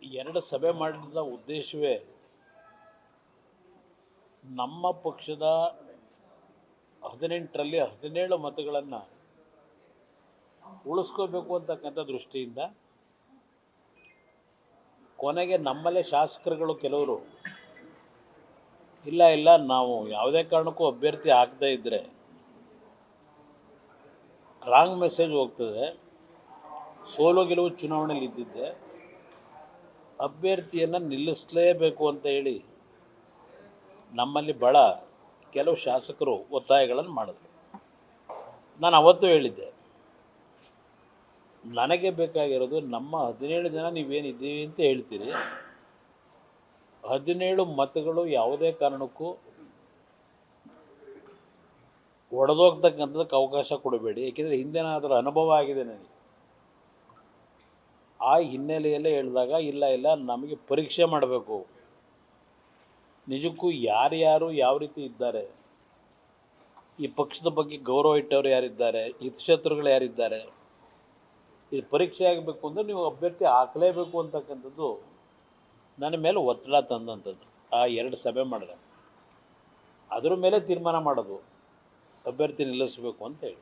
ಎರಡು ಸಭೆ ಮಾಡಿದ ಉದ್ದೇಶವೇ ನಮ್ಮ ಪಕ್ಷದ 18ರಲ್ಲಿ 17 ಮತಗಳನ್ನು ಉಳಿಸ್ಕೋಬೇಕು ಅಂತಕ್ಕಂಥ ದೃಷ್ಟಿಯಿಂದ ಕೊನೆಗೆ ನಮ್ಮಲ್ಲೇ ಶಾಸಕರುಗಳು ಕೆಲವರು ಇಲ್ಲ ನಾವು ಯಾವುದೇ ಕಾರಣಕ್ಕೂ ಅಭ್ಯರ್ಥಿ ಹಾಕದೇ ಇದ್ದರೆ ರಾಂಗ್ ಮೆಸೇಜ್ ಹೋಗ್ತದೆ, ಸೋಲು ಗೆಲುವು ಚುನಾವಣೆಯಲ್ಲಿ ಇದ್ದಿದ್ದೆ, ಅಭ್ಯರ್ಥಿಯನ್ನು ನಿಲ್ಲಿಸಲೇಬೇಕು ಅಂತ ಹೇಳಿ ನಮ್ಮಲ್ಲಿ ಭಾಳ ಕೆಲವು ಶಾಸಕರು ಒತ್ತಾಯಗಳನ್ನು ಮಾಡಿದ್ರು. ನಾನು ಅವತ್ತು ಹೇಳಿದ್ದೆ, ನನಗೆ ಬೇಕಾಗಿರೋದು ನಮ್ಮ 17 ಜನ ನೀವೇನಿದ್ದೀವಿ ಅಂತ ಹೇಳ್ತೀರಿ, 17 ಮತಗಳು ಯಾವುದೇ ಕಾರಣಕ್ಕೂ ಒಡೆದೋಗ್ತಕ್ಕಂಥದ್ದಕ್ಕೆ ಅವಕಾಶ ಕೊಡಬೇಡಿ. ಏಕೆಂದರೆ ಹಿಂದಿನ ಅದರ ಅನುಭವ ಆಗಿದೆ ನನಗೆ. ಆ ಹಿನ್ನೆಲೆಯಲ್ಲೇ ಹೇಳಿದಾಗ ಇಲ್ಲ ನಮಗೆ ಪರೀಕ್ಷೆ ಮಾಡಬೇಕು, ನಿಜಕ್ಕೂ ಯಾರ್ಯಾರು ಯಾವ ರೀತಿ ಇದ್ದಾರೆ, ಈ ಪಕ್ಷದ ಬಗ್ಗೆ ಗೌರವ ಇಟ್ಟವರು ಯಾರಿದ್ದಾರೆ, ಹಿತಶತ್ರುಗಳು ಯಾರಿದ್ದಾರೆ, ಇದು ಪರೀಕ್ಷೆ ಆಗಬೇಕು ಅಂದರೆ ನೀವು ಅಭ್ಯರ್ಥಿ ಹಾಕಲೇಬೇಕು ಅಂತಕ್ಕಂಥದ್ದು ನನ್ನ ಮೇಲೆ ಒತ್ತಡ ತಂದಂಥದ್ದು. ಆ 2 ಸಭೆ ಮಾಡಿದೆ, ಅದ್ರ ಮೇಲೆ ತೀರ್ಮಾನ ಮಾಡೋದು ಅಭ್ಯರ್ಥಿ ನಿಲ್ಲಿಸಬೇಕು ಅಂತ ಹೇಳಿ.